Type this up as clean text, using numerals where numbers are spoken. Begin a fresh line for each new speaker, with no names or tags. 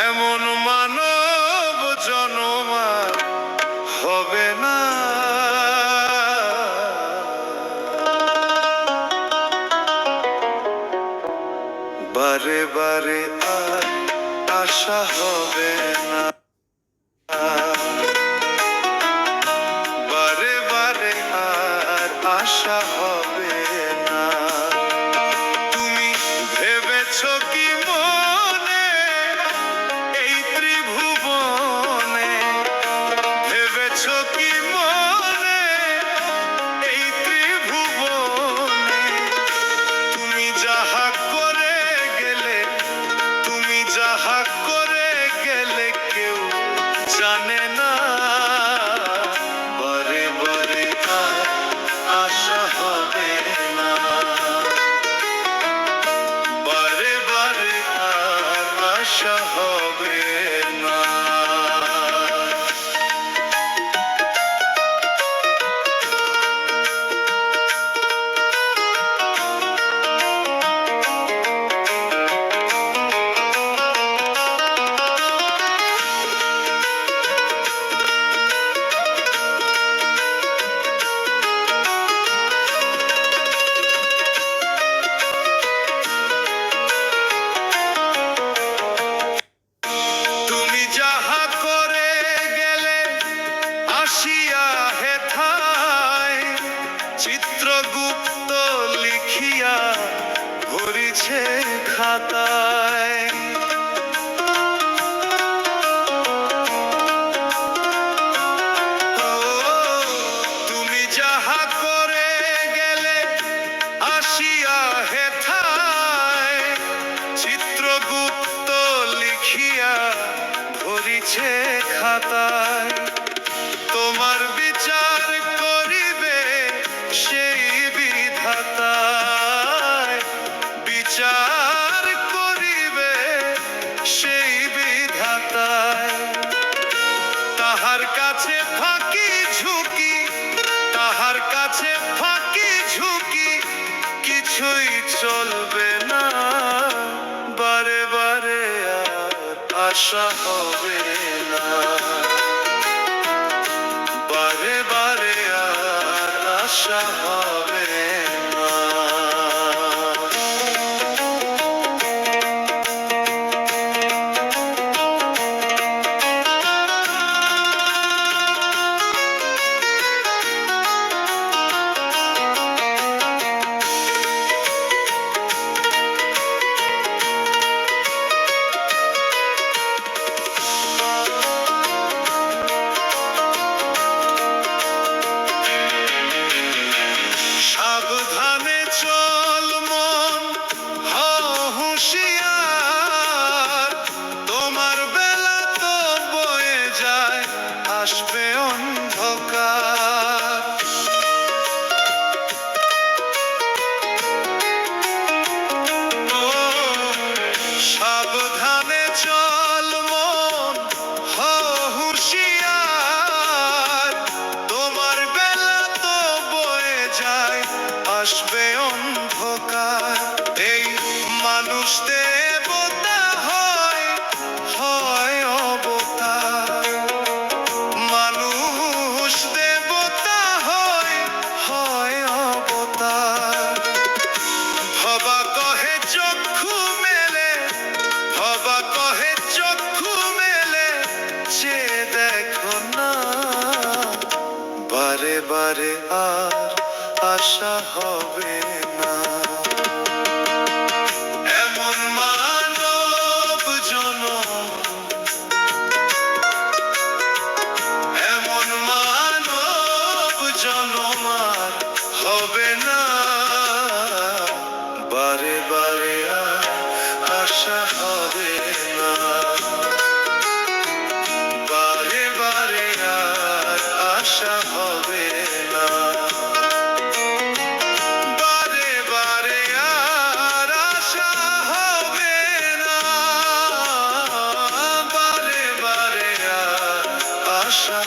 এমন মানব জনম আর হবে না। বারে বারে আর আশা হবে না, বারে বারে আর আশা হবে না। তুমি ভেবেছো কি মনে এই ত্রিভুবনে, ভেবেছো কি মনে এই ত্রিভুবনে তুমি যাহা করে গেলে, তুমি যাহা করে গেলে কেউ জানে না। বারে বারে আর আশা হবে না, বারে বারে আর আশা হবে না। চিত্রগুপ্ত লিখিয়া ভরিছে খাতায়, তুমি যাহা করে গেলে আসিয়া হেথায়, চিত্রগুপ্ত লিখিয়া ভরিছে খাতায়। তোমার বিচার করিবে সেই বিধাতায়, বিচার করিবে সেই বিধাতায়। তাহার কাছে ফাঁকি ঝুঁকি, তাহার কাছে ফাঁকি ঝুঁকি কিছুই চলবে না। বারে বারে আর আশা হবে না, বারে বারে আর আশা হবে না। সাবধানে চল মন, হও হুঁশিয়ার, তোমার বেলা তো বয়ে যায় আসবে অন্ধকার। সাবধানে চল মন, হও হুঁশিয়ার, তোমার বেলা তো বয়ে যায় আসবে অন্ধকার। এই মানুষ দেবতা হয়, হয় অবতার, মানুষ দেবতা হয়, হয় অবতার। ভবা কহে চক্ষু মেলে, ভবা কহে চক্ষু মেলে যে দেখো না। বারে বারে আর আশা হবে না, এমন মানব জনম, এমন মানব জনম আর হবে না। বারে বারে আর আশা হবে না, বারে বারে আর আশা হবে না, বারে বারে আর আশা হবে না, বারে বারে আর আশা